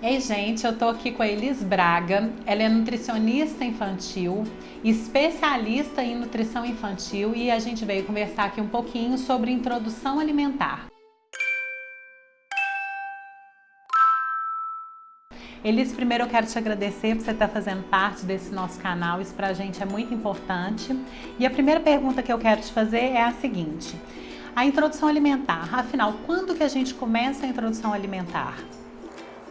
Ei, gente, eu tô aqui com a Elis Braga. Ela é nutricionista infantil, especialista em nutrição infantil e a gente veio conversar aqui um pouquinho sobre introdução alimentar. Elis, primeiro eu quero te agradecer por você estar fazendo parte desse nosso canal, isso pra gente é muito importante. E a primeira pergunta que eu quero te fazer é a seguinte: a introdução alimentar, afinal, quando que a gente começa a introdução alimentar?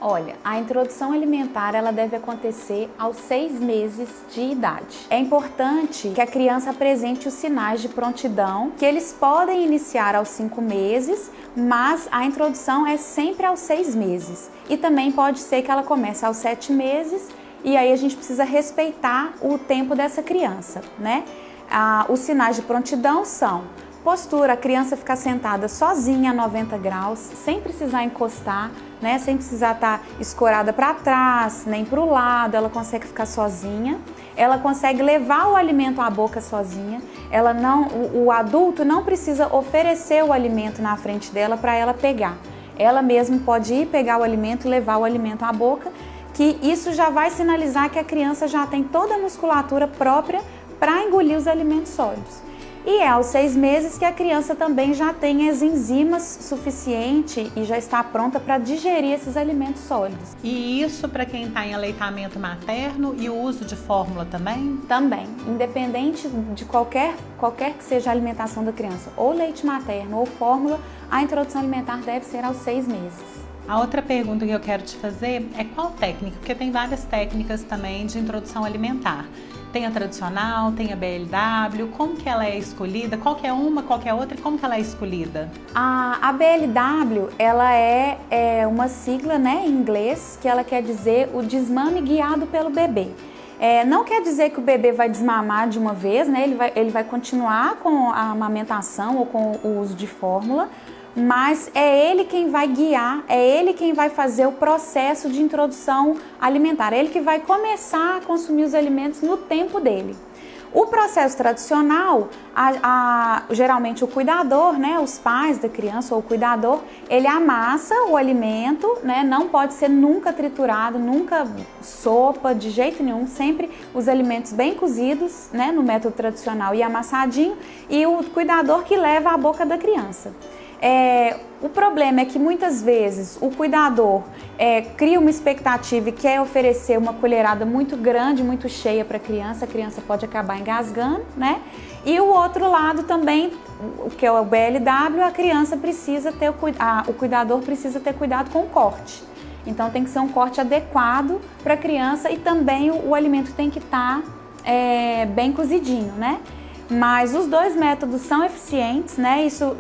Olha, a introdução alimentar ela deve acontecer aos 6 meses de idade. É importante que a criança apresente os sinais de prontidão, que eles podem iniciar aos 5 meses, mas a introdução é sempre aos 6 meses. E também pode ser que ela comece aos 7 meses e aí a gente precisa respeitar o tempo dessa criança, né? Os sinais de prontidão são postura, a criança ficar sentada sozinha a 90 graus, sem precisar encostar, né? Sem precisar estar escorada para trás, nem para o lado, ela consegue ficar sozinha. Ela consegue levar o alimento à boca sozinha. O adulto não precisa oferecer o alimento na frente dela para ela pegar. Ela mesma pode ir pegar o alimento e levar o alimento à boca, que isso já vai sinalizar que a criança já tem toda a musculatura própria para engolir os alimentos sólidos. E é aos 6 meses que a criança também já tem as enzimas suficientes e já está pronta para digerir esses alimentos sólidos. E isso para quem está em aleitamento materno e o uso de fórmula também? Também, independente de qualquer que seja a alimentação da criança, ou leite materno ou fórmula, a introdução alimentar deve ser aos 6 meses. A outra pergunta que eu quero te fazer é qual técnica, porque tem várias técnicas também de introdução alimentar. Tem a tradicional, tem a BLW, como que ela é escolhida? Qual que é uma, qual que é outra e como que ela é escolhida? A BLW, ela é uma sigla, né, em inglês, que ela quer dizer o desmame guiado pelo bebê. Não quer dizer que o bebê vai desmamar de uma vez, né? Ele vai continuar com a amamentação ou com o uso de fórmula, mas é ele quem vai guiar, é ele quem vai fazer o processo de introdução alimentar, é ele que vai começar a consumir os alimentos no tempo dele. O processo tradicional, geralmente o cuidador, né, os pais da criança ou o cuidador, ele amassa o alimento, né, não pode ser nunca triturado, nunca sopa, de jeito nenhum, sempre os alimentos bem cozidos, né, no método tradicional e amassadinho, e o cuidador que leva à boca da criança. O problema é que muitas vezes o cuidador cria uma expectativa e quer oferecer uma colherada muito grande, muito cheia para a criança pode acabar engasgando, né? E o outro lado também, que é o BLW, a criança precisa ter o cuidador precisa ter cuidado com o corte. Então tem que ser um corte adequado para a criança e também o alimento tem que estar bem cozidinho, né? Mas os dois métodos são eficientes, né? Isso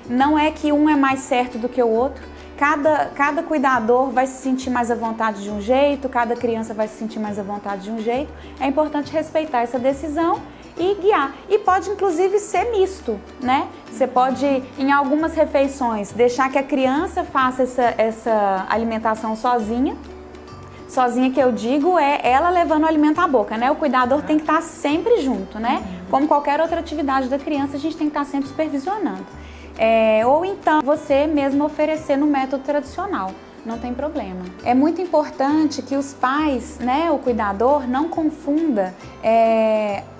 não é que um é mais certo do que o outro. Cada cuidador vai se sentir mais à vontade de um jeito, cada criança vai se sentir mais à vontade de um jeito. É importante respeitar essa decisão e guiar. E pode inclusive ser misto, né? Você pode, em algumas refeições, deixar que a criança faça essa alimentação sozinha. Sozinha que eu digo é ela levando o alimento à boca, né? O cuidador tem que estar sempre junto, né? Como qualquer outra atividade da criança, a gente tem que estar sempre supervisionando. Ou então você mesmo oferecer no método tradicional, não tem problema. É muito importante que os pais, né, o cuidador, não confunda,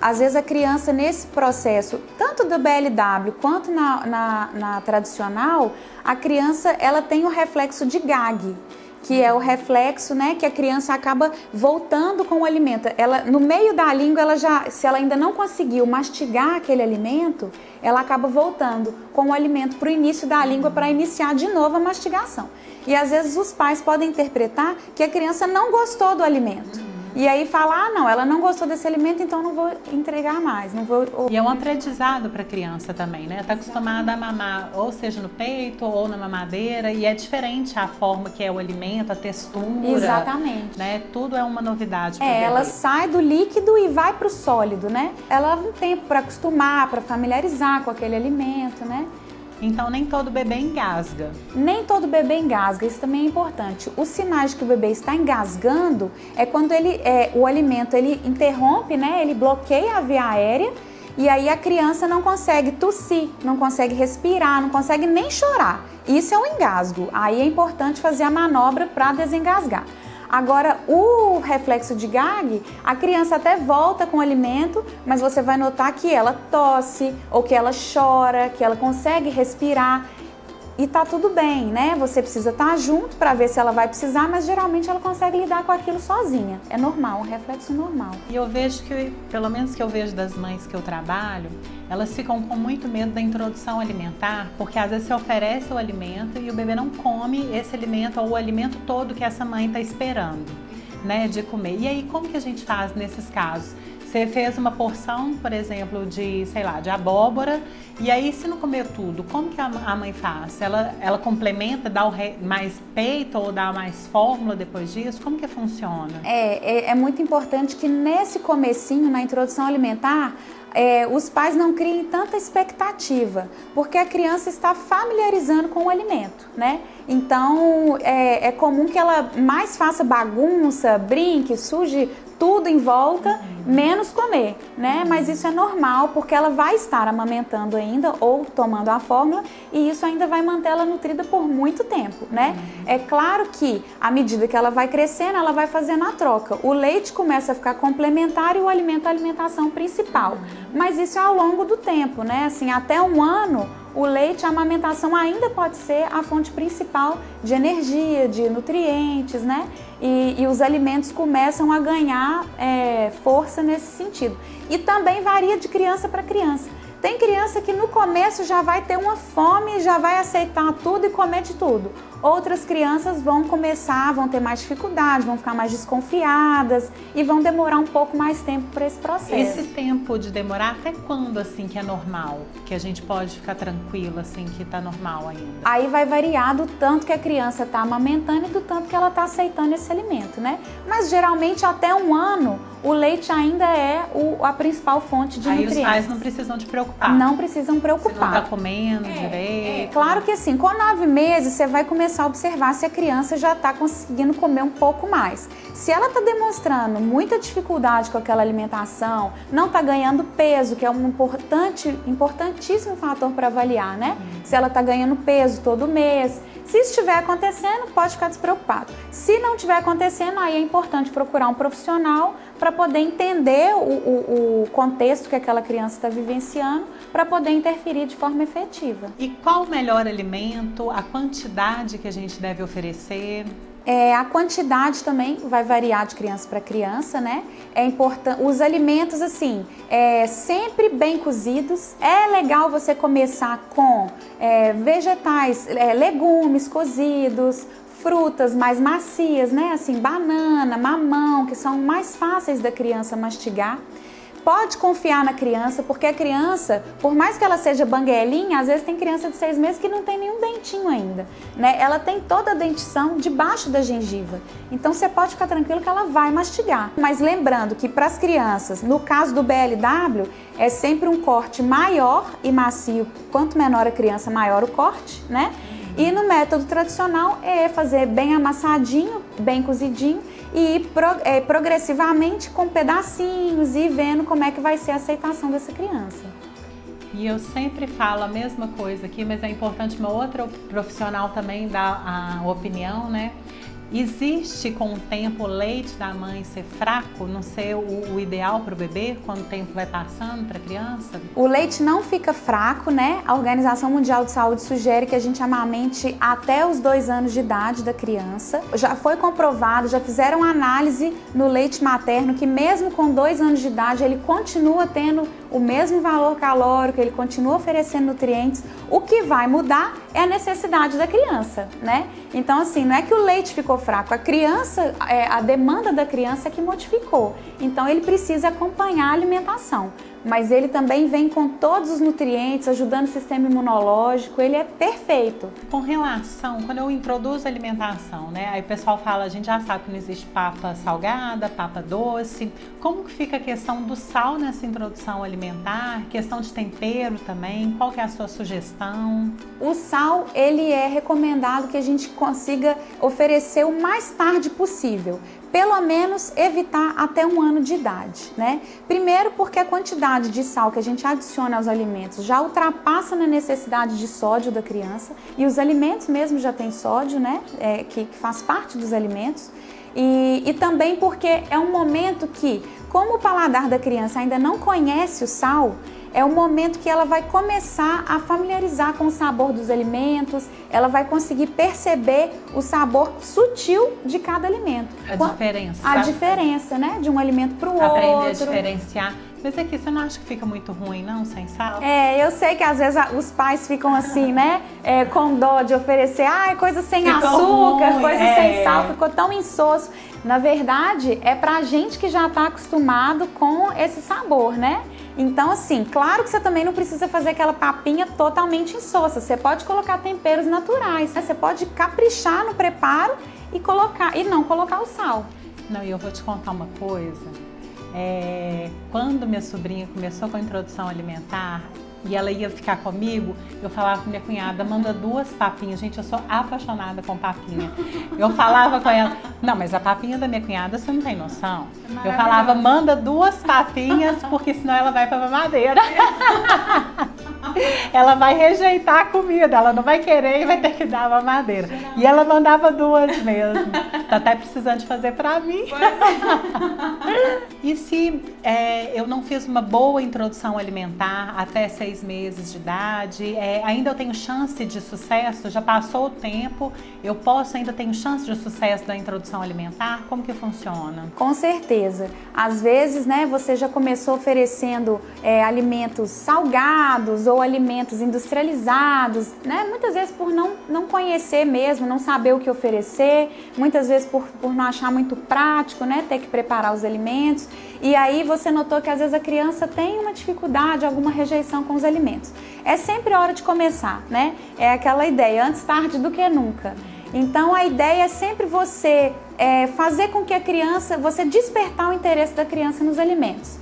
às vezes a criança nesse processo, tanto do BLW quanto na tradicional, a criança ela tem o reflexo de gag, que é o reflexo, né, que a criança acaba voltando com o alimento. Ela, no meio da língua, se ela ainda não conseguiu mastigar aquele alimento, ela acaba voltando com o alimento para o início da língua para iniciar de novo a mastigação. E às vezes os pais podem interpretar que a criança não gostou do alimento. E aí fala, não, ela não gostou desse alimento, então não vou entregar mais, não vou... E é um aprendizado para a criança também, né? Tá acostumada a mamar, ou seja, no peito ou na mamadeira, e é diferente a forma que é o alimento, a textura. Exatamente. Né? Tudo é uma novidade para o bebê. Ela sai do líquido e vai para o sólido, né? Ela leva um tempo para acostumar, para familiarizar com aquele alimento, né? Então nem todo bebê engasga. Nem todo bebê engasga, isso também é importante. Os sinais de que o bebê está engasgando é quando o alimento ele interrompe, né? Ele bloqueia a via aérea e aí a criança não consegue tossir, não consegue respirar, não consegue nem chorar. Isso é um engasgo. Aí é importante fazer a manobra para desengasgar. Agora, o reflexo de gag, a criança até volta com o alimento, mas você vai notar que ela tosse, ou que ela chora, que ela consegue respirar. E tá tudo bem, né? Você precisa estar junto para ver se ela vai precisar, mas geralmente ela consegue lidar com aquilo sozinha. É normal, um reflexo normal. E eu vejo que, pelo menos que eu vejo das mães que eu trabalho, elas ficam com muito medo da introdução alimentar, porque às vezes você oferece o alimento e o bebê não come esse alimento ou o alimento todo que essa mãe está esperando, né, de comer. E aí, como que a gente faz nesses casos? Você fez uma porção, por exemplo, de, sei lá, de abóbora, e aí se não comer tudo, como que a mãe faz? Ela complementa, dá mais peito ou dá mais fórmula depois disso? Como que funciona? É muito importante que nesse comecinho, na introdução alimentar, os pais não criem tanta expectativa, porque a criança está familiarizando com o alimento, né? Então, é comum que ela mais faça bagunça, brinque, suje tudo em volta, menos comer, né? Mas isso é normal, porque ela vai estar amamentando ainda ou tomando a fórmula e isso ainda vai manter ela nutrida por muito tempo, né? É claro que, à medida que ela vai crescendo, ela vai fazendo a troca. O leite começa a ficar complementar e o alimento a alimentação principal. Mas isso é ao longo do tempo, né? Assim, até 1 ano, o leite, a amamentação ainda pode ser a fonte principal de energia, de nutrientes, né? E os alimentos começam a ganhar força nesse sentido. E também varia de criança para criança. Tem criança que no começo já vai ter uma fome, já vai aceitar tudo e comer de tudo. Outras crianças vão ter mais dificuldade, vão ficar mais desconfiadas e vão demorar um pouco mais tempo para esse processo. Esse tempo de demorar, até quando assim que é normal? Que a gente pode ficar tranquila assim que tá normal ainda? Aí vai variar do tanto que a criança está amamentando e do tanto que ela está aceitando esse alimento, né? Mas geralmente até 1 ano o leite ainda é a principal fonte de nutrientes. Aí os pais não precisam de preocupar. Não precisam preocupar. Se não tá comendo direito. Claro que assim, com 9 meses você vai começar a observar se a criança já está conseguindo comer um pouco mais. Se ela está demonstrando muita dificuldade com aquela alimentação, não está ganhando peso, que é um importantíssimo fator para avaliar, né? Se ela está ganhando peso todo mês. Se isso estiver acontecendo, pode ficar despreocupado. Se não estiver acontecendo, aí é importante procurar um profissional para poder entender o contexto que aquela criança está vivenciando, para poder interferir de forma efetiva. E qual o melhor alimento, a quantidade que a gente deve oferecer? A quantidade também vai variar de criança para criança, né? É importante, os alimentos assim, sempre bem cozidos. É legal você começar com vegetais, legumes cozidos, frutas mais macias, né? Assim, banana, mamão, que são mais fáceis da criança mastigar. Pode confiar na criança, porque a criança, por mais que ela seja banguelinha, às vezes tem criança de 6 meses que não tem nenhum dentinho ainda, né? Ela tem toda a dentição debaixo da gengiva. Então você pode ficar tranquilo que ela vai mastigar. Mas lembrando que para as crianças, no caso do BLW, é sempre um corte maior e macio. Quanto menor a criança, maior o corte, né? E no método tradicional é fazer bem amassadinho, bem cozidinho e ir progressivamente com pedacinhos e vendo como é que vai ser a aceitação dessa criança. E eu sempre falo a mesma coisa aqui, mas é importante uma outra profissional também dar a opinião, né? Existe com o tempo o leite da mãe ser fraco, não ser o ideal para o bebê quando o tempo vai passando para a criança? O leite não fica fraco, né? A Organização Mundial de Saúde sugere que a gente amamente até os 2 anos de idade da criança. Já foi comprovado, já fizeram análise no leite materno que mesmo com 2 anos de idade ele continua tendo o mesmo valor calórico, ele continua oferecendo nutrientes. O que vai mudar é a necessidade da criança, né? Então assim, não é que o leite ficou fraco, a criança, a demanda da criança é que modificou. Então ele precisa acompanhar a alimentação, mas ele também vem com todos os nutrientes, ajudando o sistema imunológico, ele é perfeito. Com relação, quando eu introduzo a alimentação, né? Aí o pessoal fala, a gente já sabe que não existe papa salgada, papa doce. Como que fica a questão do sal nessa introdução alimentar? Questão de tempero também, qual que é a sua sugestão? O sal, ele é recomendado que a gente consiga oferecer o mais tarde possível. Pelo menos evitar até 1 ano de idade, né? Primeiro porque a quantidade quantidade de sal que a gente adiciona aos alimentos já ultrapassa na necessidade de sódio da criança, e os alimentos mesmo já têm sódio, né? Que faz parte dos alimentos. E também porque é um momento que, como o paladar da criança ainda não conhece o sal, é o momento que ela vai começar a familiarizar com o sabor dos alimentos, ela vai conseguir perceber o sabor sutil de cada alimento. A diferença, né? De um alimento para o outro. Aprender a diferenciar. Mas aqui, você não acha que fica muito ruim, não, sem sal? Eu sei que às vezes os pais ficam assim, né? Com dó de oferecer, coisa sem açúcar, ruim, coisa sem sal, ficou tão insosso. Na verdade, é pra gente que já está acostumado com esse sabor, né? Então, assim, claro que você também não precisa fazer aquela papinha totalmente insossa. Você pode colocar temperos naturais, né? Você pode caprichar no preparo e não colocar o sal. Não, e eu vou te contar uma coisa. Quando minha sobrinha começou com a introdução alimentar e ela ia ficar comigo, eu falava com minha cunhada, manda 2 papinhas. Gente, eu sou apaixonada com papinha. Eu falava com ela, não, mas a papinha da minha cunhada você não tem noção. Eu falava, manda 2 papinhas, porque senão ela vai pra mamadeira. Ela vai rejeitar a comida, ela não vai querer e vai ter que dar a mamadeira. E ela mandava 2 mesmo. Tá até precisando de fazer pra mim. E se eu não fiz uma boa introdução alimentar até 6 meses de idade, ainda eu tenho chance de sucesso? Já passou o tempo, eu ainda tenho chance de sucesso da introdução alimentar? Como que funciona? Com certeza. Às vezes, né, você já começou oferecendo alimentos salgados ou alimentos industrializados, né? Muitas vezes por não conhecer mesmo, não saber o que oferecer, muitas vezes por não achar muito prático, né, ter que preparar os alimentos. E aí você notou que às vezes a criança tem uma dificuldade, alguma rejeição com os alimentos. É sempre hora de começar, né? É aquela ideia, antes tarde do que nunca. Então a ideia é sempre você fazer com que a criança, você despertar o interesse da criança nos alimentos.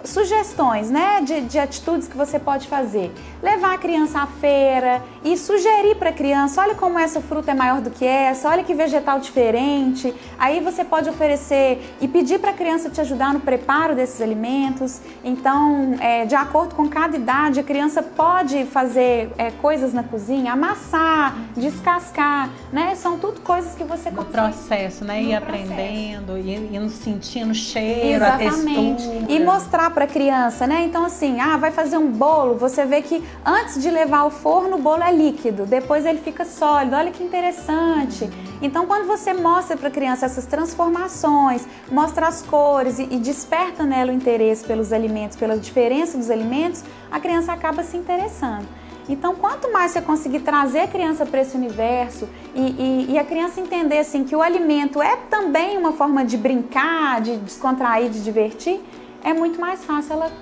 Sugestões, né, de atitudes que você pode fazer. Levar a criança à feira e sugerir para a criança, olha como essa fruta é maior do que essa, olha que vegetal diferente. Aí você pode oferecer e pedir para a criança te ajudar no preparo desses alimentos. Então, de acordo com cada idade, a criança pode fazer coisas na cozinha, amassar, descascar, né? São tudo coisas que você consegue. No processo, né? Ir aprendendo, ir sentindo o cheiro, exatamente, a textura. E mostrar para a criança, né? Então assim, vai fazer um bolo, você vê que antes de levar ao forno o bolo é líquido, depois ele fica sólido, olha que interessante. Então quando você mostra para a criança essas transformações, mostra as cores e desperta nela o interesse pelos alimentos, pela diferença dos alimentos, a criança acaba se interessando. Então, quanto mais você conseguir trazer a criança para esse universo e a criança entender assim, que o alimento é também uma forma de brincar, de descontrair, de divertir, é muito mais fácil ela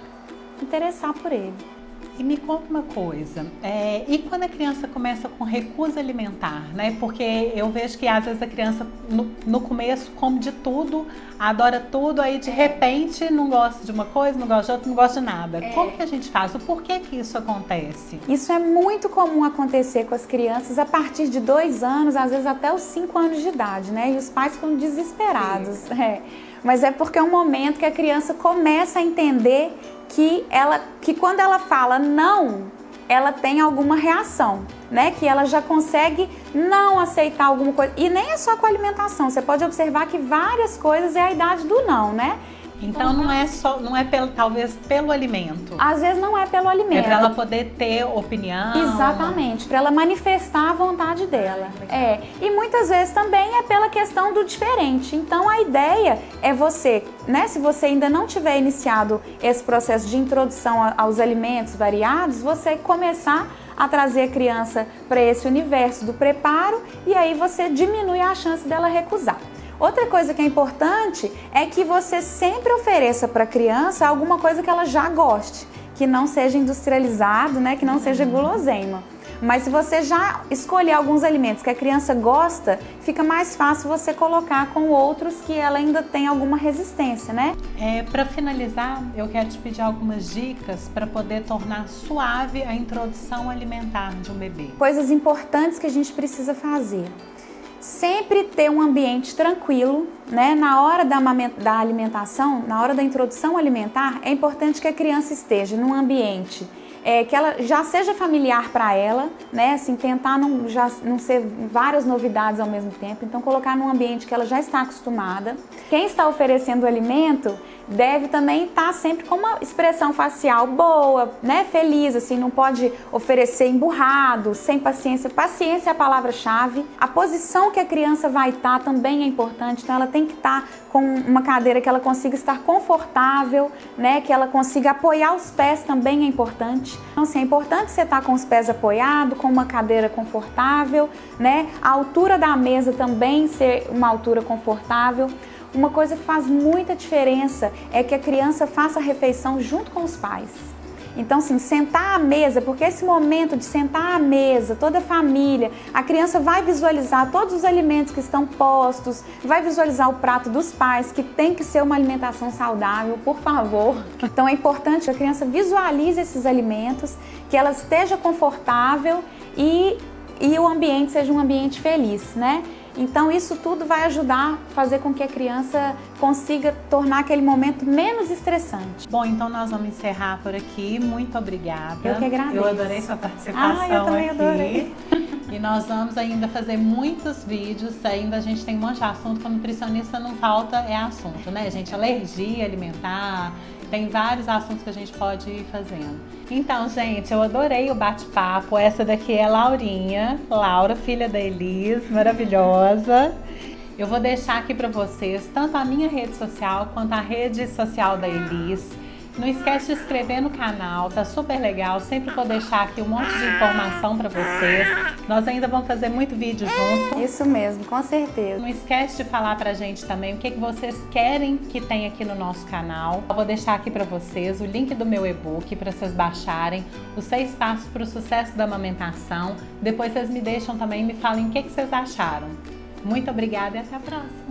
interessar por ele. E me conta uma coisa, e quando a criança começa com recusa alimentar, né? Porque eu vejo que às vezes a criança no começo come de tudo, adora tudo, aí de repente não gosta de uma coisa, não gosta de outra, não gosta de nada. Como que a gente faz? O porquê que isso acontece? Isso é muito comum acontecer com as crianças a partir de 2 anos, às vezes até os 5 anos de idade, né? E os pais ficam desesperados. Mas é porque é um momento que a criança começa a entender que quando ela fala não, ela tem alguma reação, né? Que ela já consegue não aceitar alguma coisa. E nem é só com a alimentação, você pode observar que várias coisas é a idade do não, né? Então não é talvez pelo alimento. Às vezes não é pelo alimento. É para ela poder ter opinião. Exatamente, para ela manifestar a vontade dela. E muitas vezes também é pela questão do diferente. Então a ideia é você, né, se você ainda não tiver iniciado esse processo de introdução aos alimentos variados, você começar a trazer a criança para esse universo do preparo e aí você diminui a chance dela recusar. Outra coisa que é importante é que você sempre ofereça para a criança alguma coisa que ela já goste, que não seja industrializado, né, que não seja guloseima. Mas se você já escolher alguns alimentos que a criança gosta, fica mais fácil você colocar com outros que ela ainda tem alguma resistência, né? Para finalizar, eu quero te pedir algumas dicas para poder tornar suave a introdução alimentar de um bebê. Coisas importantes que a gente precisa fazer. Sempre ter um ambiente tranquilo, né? Na hora da alimentação, na hora da introdução alimentar, é importante que a criança esteja num ambiente que ela já seja familiar para ela, né? Assim, tentar não ser várias novidades ao mesmo tempo. Então, colocar num ambiente que ela já está acostumada. Quem está oferecendo o alimento deve também estar sempre com uma expressão facial boa, né? Feliz, assim, não pode oferecer emburrado, sem paciência. Paciência é a palavra-chave. A posição que a criança vai estar também é importante, então ela tem que estar com uma cadeira que ela consiga estar confortável, né? Que ela consiga apoiar os pés também é importante. Então, assim, é importante você estar com os pés apoiados, com uma cadeira confortável, né? A altura da mesa também ser uma altura confortável. Uma coisa que faz muita diferença é que a criança faça a refeição junto com os pais. Então, assim, sentar à mesa, porque esse momento de sentar à mesa, toda a família, a criança vai visualizar todos os alimentos que estão postos, vai visualizar o prato dos pais, que tem que ser uma alimentação saudável, por favor. Então, é importante que a criança visualize esses alimentos, que ela esteja confortável e o ambiente seja um ambiente feliz, né? Então isso tudo vai ajudar a fazer com que a criança consiga tornar aquele momento menos estressante. Bom, então nós vamos encerrar por aqui. Muito obrigada. Eu que agradeço. Eu adorei sua participação eu também aqui. Adorei. E nós vamos ainda fazer muitos vídeos, ainda a gente tem um monte de assunto, como nutricionista não falta assunto, né, gente? Alergia alimentar, tem vários assuntos que a gente pode ir fazendo. Então, gente, eu adorei o bate-papo. Essa daqui é a Laurinha, Laura, filha da Elis, maravilhosa. Eu vou deixar aqui para vocês tanto a minha rede social quanto a rede social da Elis. Não esquece de se inscrever no canal, tá super legal. Sempre vou deixar aqui um monte de informação para vocês. Nós ainda vamos fazer muito vídeo junto. Isso mesmo, com certeza. Não esquece de falar pra gente também o que vocês querem que tenha aqui no nosso canal. Eu vou deixar aqui para vocês o link do meu e-book para vocês baixarem os 6 passos para o sucesso da amamentação. Depois vocês me deixam também e me falem o que vocês acharam. Muito obrigada e até a próxima.